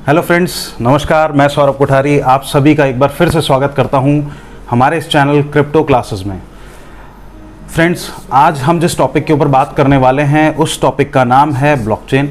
Hello friends, नमस्कार। मैं सौरभ कोठारी आप सभी का एक बार फिर से स्वागत करता हूं हमारे इस चैनल क्रिप्टो क्लासेस में। फ्रेंड्स, आज हम जिस टॉपिक के ऊपर बात करने वाले हैं उस टॉपिक का नाम है ब्लॉकचेन।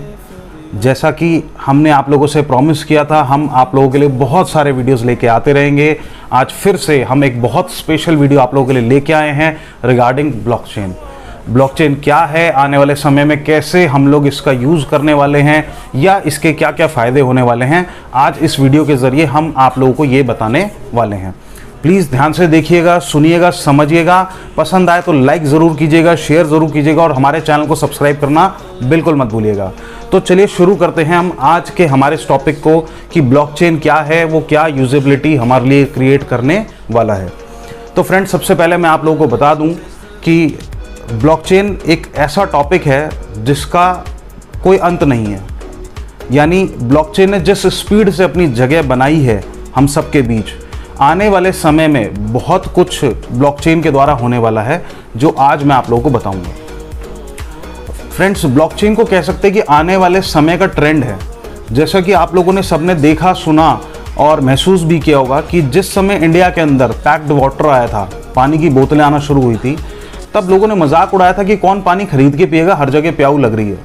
जैसा कि हमने आप लोगों से प्रॉमिस किया था, हम आप लोगों के लिए बहुत सारे वीडियोस लेके आते रहेंगे। आज फिर से हम एक बहुत स्पेशल वीडियो आप लोगों के लिए लेके आए हैं रिगार्डिंग ब्लॉकचेन। ब्लॉकचेन क्या है, आने वाले समय में कैसे हम लोग इसका यूज़ करने वाले हैं या इसके क्या क्या फ़ायदे होने वाले हैं, आज इस वीडियो के ज़रिए हम आप लोगों को ये बताने वाले हैं। प्लीज़ ध्यान से देखिएगा, सुनिएगा, समझिएगा। पसंद आए तो लाइक ज़रूर कीजिएगा, शेयर ज़रूर कीजिएगा और हमारे चैनल को सब्सक्राइब करना बिल्कुल मत भूलिएगा। तो चलिए शुरू करते हैं हम आज के हमारे इस टॉपिक को कि ब्लॉकचेन क्या है, वो क्या यूजेबिलिटी हमारे लिए क्रिएट करने वाला है। तो फ्रेंड्स, सबसे पहले मैं आप लोगों को बता दूँ कि ब्लॉकचेन एक ऐसा टॉपिक है जिसका कोई अंत नहीं है। यानी ब्लॉकचेन ने जिस स्पीड से अपनी जगह बनाई है हम सब के बीच, आने वाले समय में बहुत कुछ ब्लॉकचेन के द्वारा होने वाला है जो आज मैं आप लोगों को बताऊंगा। फ्रेंड्स, ब्लॉकचेन को कह सकते हैं कि आने वाले समय का ट्रेंड है। जैसा कि आप लोगों ने सबने देखा, सुना और महसूस भी किया होगा कि जिस समय इंडिया के अंदर पैक्ड वाटर आया था, पानी की बोतलें आना शुरू हुई थी, तब लोगों ने मजाक उड़ाया था कि कौन पानी खरीद के पिएगा, हर जगह प्याऊ लग रही है।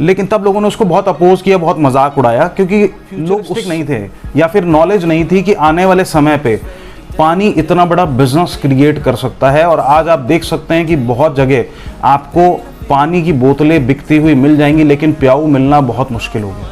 लेकिन तब लोगों ने उसको बहुत अपोज किया, बहुत मजाक उड़ाया, क्योंकि लोग उस नहीं थे या फिर नॉलेज नहीं थी कि आने वाले समय पे पानी इतना बड़ा बिजनेस क्रिएट कर सकता है। और आज आप देख सकते हैं कि बहुत जगह आपको पानी की बोतलें बिकती हुई मिल जाएंगी, लेकिन प्याऊ मिलना बहुत मुश्किल हो गया,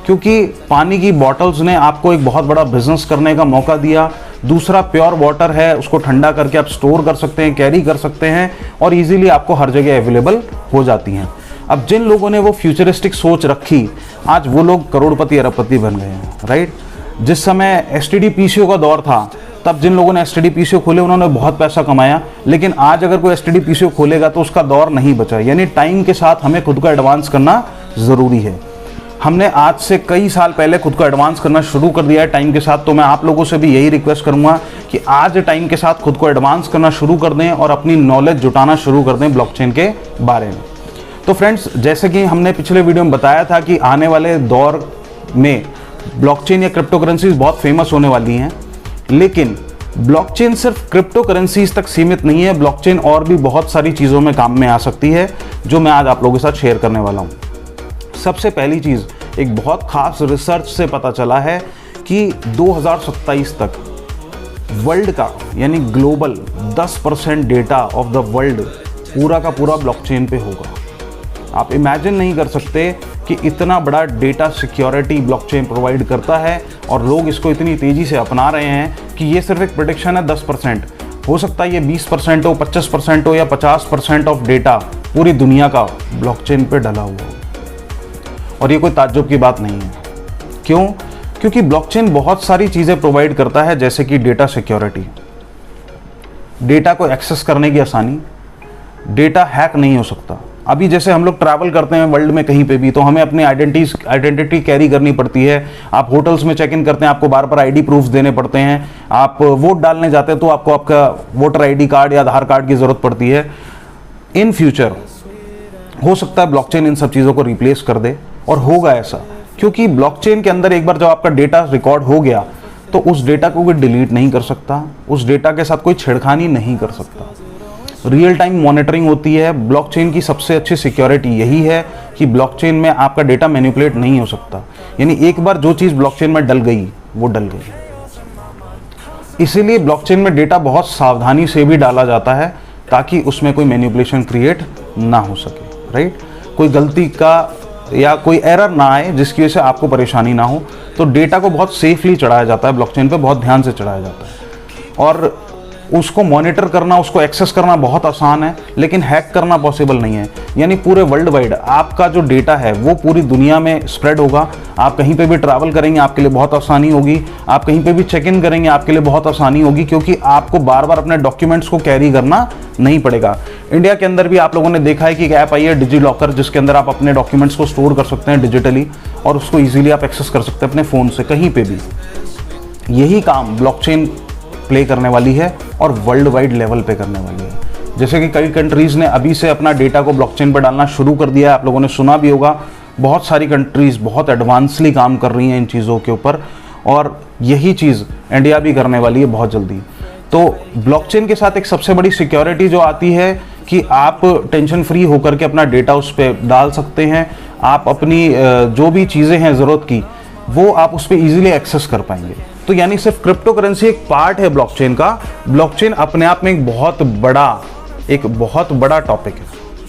क्योंकि पानी की बॉटल्स ने आपको एक बहुत बड़ा बिजनेस करने का मौका दिया। दूसरा, प्योर वाटर है, उसको ठंडा करके आप स्टोर कर सकते हैं, कैरी कर सकते हैं और इजीली आपको हर जगह अवेलेबल हो जाती हैं। अब जिन लोगों ने वो फ्यूचरिस्टिक सोच रखी, आज वो लोग करोड़पति अरबपति बन गए हैं, राइट। जिस समय एसटीडी पीसीओ का दौर था, तब जिन लोगों ने एसटीडी पीसीओ खोले उन्होंने बहुत पैसा कमाया। लेकिन आज अगर कोई एसटीडी पीसीओ खोलेगा तो उसका दौर नहीं बचा। यानी टाइम के साथ हमें खुद को एडवांस करना ज़रूरी है। हमने आज से कई साल पहले खुद को एडवांस करना शुरू कर दिया है टाइम के साथ। तो मैं आप लोगों से भी यही रिक्वेस्ट करूंगा कि आज टाइम के साथ खुद को एडवांस करना शुरू कर दें और अपनी नॉलेज जुटाना शुरू कर दें ब्लॉकचेन के बारे में। तो फ्रेंड्स, जैसे कि हमने पिछले वीडियो में बताया था कि आने वाले दौर में ब्लॉकचेन या क्रिप्टो करेंसीज बहुत फेमस होने वाली हैं। लेकिन ब्लॉकचेन सिर्फ क्रिप्टो करेंसीज तक सीमित नहीं है। ब्लॉकचेन और भी बहुत सारी चीज़ों में काम में आ सकती है, जो मैं आज आप लोगों के साथ शेयर करने वाला हूँ। सबसे पहली चीज़, एक बहुत खास रिसर्च से पता चला है कि 2027 तक वर्ल्ड का यानी global 10% data of the world पूरा का पूरा ब्लॉकचेन पे होगा। आप इमेजिन नहीं कर सकते कि इतना बड़ा डेटा सिक्योरिटी ब्लॉकचेन प्रोवाइड करता है और लोग इसको इतनी तेज़ी से अपना रहे हैं कि ये सिर्फ एक प्रेडिक्शन है। 10% हो सकता है, ये 20% हो, 25% हो या 50% ऑफ डेटा पूरी दुनिया का ब्लॉकचेन पे डला हुआ हो। और ये कोई ताज्जुब की बात नहीं है। क्यों? क्योंकि ब्लॉकचेन बहुत सारी चीज़ें प्रोवाइड करता है, जैसे कि डेटा सिक्योरिटी, डेटा को एक्सेस करने की आसानी, डेटा हैक नहीं हो सकता। अभी जैसे हम लोग ट्रैवल करते हैं वर्ल्ड में कहीं पे भी, तो हमें अपनी आइडेंटिटी कैरी करनी पड़ती है। आप होटल्स में चेक इन करते हैं, आपको बार बार आईडी प्रूफ देने पड़ते हैं। आप वोट डालने जाते हैं तो आपको आपका वोटर आईडी कार्ड या आधार कार्ड की ज़रूरत पड़ती है। इन फ्यूचर हो सकता है ब्लॉकचेन इन सब चीज़ों को रिप्लेस कर दे, और होगा ऐसा, क्योंकि ब्लॉकचेन के अंदर एक बार जब आपका डेटा रिकॉर्ड हो गया तो उस डेटा को कोई डिलीट नहीं कर सकता, उस डेटा के साथ कोई छेड़खानी नहीं कर सकता। रियल टाइम मॉनिटरिंग होती है। ब्लॉकचेन की सबसे अच्छी सिक्योरिटी यही है कि ब्लॉकचेन में आपका डेटा मैनिपुलेट नहीं हो सकता। यानी एक बार जो चीज़ ब्लॉकचेन में डल गई वो डल गई। इसीलिए ब्लॉकचेन में डेटा बहुत सावधानी से भी डाला जाता है ताकि उसमें कोई मैनिपुलेशन क्रिएट ना हो सके, राइट। कोई गलती का या कोई एरर ना आए जिसकी वजह से आपको परेशानी ना हो। तो डेटा को बहुत सेफली चढ़ाया जाता है ब्लॉकचेन पे, बहुत ध्यान से चढ़ाया जाता है। और उसको मॉनिटर करना, उसको एक्सेस करना बहुत आसान है, लेकिन हैक करना पॉसिबल नहीं है। यानी पूरे वर्ल्ड वाइड आपका जो डेटा है वो पूरी दुनिया में स्प्रेड होगा। आप कहीं पे भी ट्रैवल करेंगे आपके लिए बहुत आसानी होगी, आप कहीं पे भी चेक इन करेंगे आपके लिए बहुत आसानी होगी, क्योंकि आपको बार बार अपने डॉक्यूमेंट्स को कैरी करना नहीं पड़ेगा। इंडिया के अंदर भी आप लोगों ने देखा है कि एक ऐप आई है डिजी लॉकर, जिसके अंदर आप अपने डॉक्यूमेंट्स को स्टोर कर सकते हैं डिजिटली और उसको ईजिली आप एक्सेस कर सकते हैं अपने फ़ोन से कहीं पर भी। यही काम ब्लॉकचेन प्ले करने वाली है और वर्ल्ड वाइड लेवल पे करने वाली है। जैसे कि कई कंट्रीज़ ने अभी से अपना डेटा को ब्लॉकचेन पर डालना शुरू कर दिया है, आप लोगों ने सुना भी होगा। बहुत सारी कंट्रीज़ बहुत एडवांसली काम कर रही हैं इन चीज़ों के ऊपर, और यही चीज़ इंडिया भी करने वाली है बहुत जल्दी। तो ब्लॉकचेन के साथ एक सबसे बड़ी सिक्योरिटी जो आती है कि आप टेंशन फ्री होकर के अपना डेटा उस पर डाल सकते हैं। आप अपनी जो भी चीज़ें हैं ज़रूरत की, वो आप उस पर ईजिली एक्सेस कर पाएंगे। तो यानी सिर्फ क्रिप्टो करेंसी एक पार्ट है ब्लॉकचेन का। ब्लॉकचेन अपने आप में एक बहुत बड़ा टॉपिक है,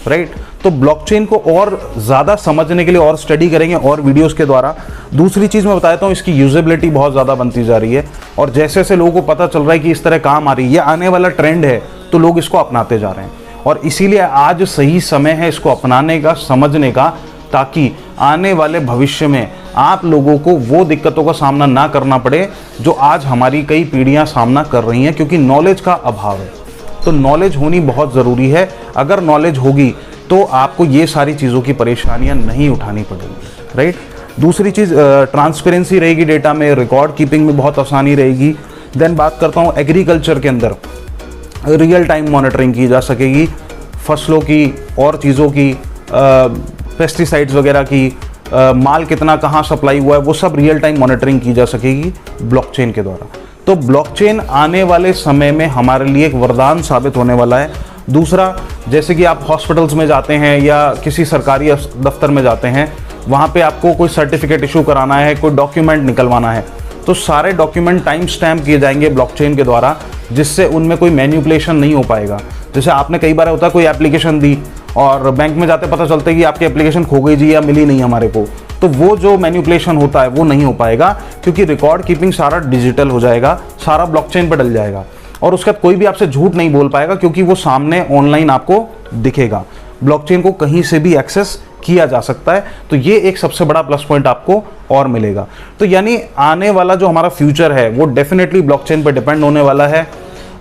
राइट। तो ब्लॉकचेन को और ज़्यादा समझने के लिए और स्टडी करेंगे और वीडियोस के द्वारा। दूसरी चीज़ मैं बता देता हूँ, इसकी यूजेबिलिटी बहुत ज़्यादा बनती जा रही है, और जैसे जैसे लोगों को पता चल रहा है कि इस तरह काम आ रही है, ये आने वाला ट्रेंड है, तो लोग इसको अपनाते जा रहे हैं। और इसीलिए आज सही समय है इसको अपनाने का, समझने का, ताकि आने वाले भविष्य में आप लोगों को वो दिक्कतों का सामना ना करना पड़े जो आज हमारी कई पीढ़ियां सामना कर रही हैं, क्योंकि नॉलेज का अभाव है। तो नॉलेज होनी बहुत ज़रूरी है। अगर नॉलेज होगी तो आपको ये सारी चीज़ों की परेशानियां नहीं उठानी पड़ेंगी, राइट। दूसरी चीज़, ट्रांसपेरेंसी रहेगी डेटा में, रिकॉर्ड कीपिंग में बहुत आसानी रहेगी। देन बात करता हूँ एग्रीकल्चर के अंदर रियल टाइम मॉनिटरिंग की जा सकेगी, फसलों की और चीज़ों की, पेस्टिसाइड्स वगैरह की, माल कितना कहाँ सप्लाई हुआ है, वो सब रियल टाइम मॉनिटरिंग की जा सकेगी ब्लॉकचेन के द्वारा। तो ब्लॉकचेन आने वाले समय में हमारे लिए एक वरदान साबित होने वाला है। दूसरा, जैसे कि आप हॉस्पिटल्स में जाते हैं या किसी सरकारी दफ्तर में जाते हैं, वहाँ पे आपको कोई सर्टिफिकेट इशू कराना है, कोई डॉक्यूमेंट निकलवाना है, तो सारे डॉक्यूमेंट टाइम स्टैम्प किए जाएंगे ब्लॉकचेन के द्वारा, जिससे उनमें कोई मैनिपुलेशन नहीं हो पाएगा। जैसे आपने कई बार होता है कोई एप्लीकेशन दी और बैंक में जाते पता चलता है कि आपकी एप्लीकेशन खो गई जी, या मिली नहीं हमारे को, तो वो जो मैनिपुलेशन होता है वो नहीं हो पाएगा, क्योंकि रिकॉर्ड कीपिंग सारा डिजिटल हो जाएगा, सारा ब्लॉकचेन पर डल जाएगा, और उसके बाद कोई भी आपसे झूठ नहीं बोल पाएगा, क्योंकि वो सामने ऑनलाइन आपको दिखेगा। ब्लॉकचेन को कहीं से भी एक्सेस किया जा सकता है, तो ये एक सबसे बड़ा प्लस पॉइंट आपको और मिलेगा। तो यानी आने वाला जो हमारा फ्यूचर है वो डेफिनेटली ब्लॉकचेन पर डिपेंड होने वाला है।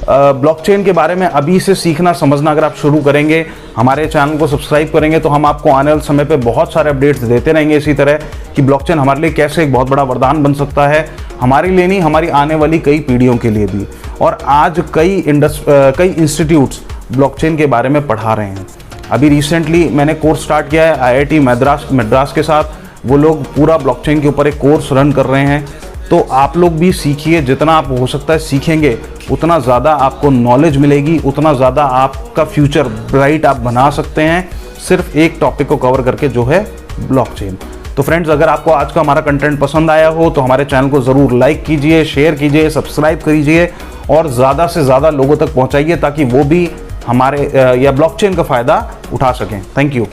ब्लॉकचेन के बारे में अभी से सीखना समझना अगर आप शुरू करेंगे, हमारे चैनल को सब्सक्राइब करेंगे, तो हम आपको आने वाले समय पे बहुत सारे अपडेट्स देते रहेंगे इसी तरह, कि ब्लॉकचेन हमारे लिए कैसे एक बहुत बड़ा वरदान बन सकता है, हमारे लिए नहीं, हमारी आने वाली कई पीढ़ियों के लिए भी। और आज कई इंस्टीट्यूट्स ब्लॉकचेन के बारे में पढ़ा रहे हैं। अभी रिसेंटली मैंने कोर्स स्टार्ट किया है IIT मद्रास के साथ, वो लोग पूरा ब्लॉकचेन के ऊपर एक कोर्स रन कर रहे हैं। तो आप लोग भी सीखिए, जितना आप हो सकता है सीखेंगे, उतना ज़्यादा आपको नॉलेज मिलेगी, उतना ज़्यादा आपका फ्यूचर ब्राइट आप बना सकते हैं, सिर्फ एक टॉपिक को कवर करके, जो है ब्लॉकचेन। तो फ्रेंड्स, अगर आपको आज का हमारा कंटेंट पसंद आया हो तो हमारे चैनल को ज़रूर लाइक कीजिए, शेयर कीजिए, सब्सक्राइब कीजिए, और ज़्यादा से ज़्यादा लोगों तक पहुँचाइए, ताकि वो भी हमारे या ब्लॉकचेन का फ़ायदा उठा सकें। Thank you.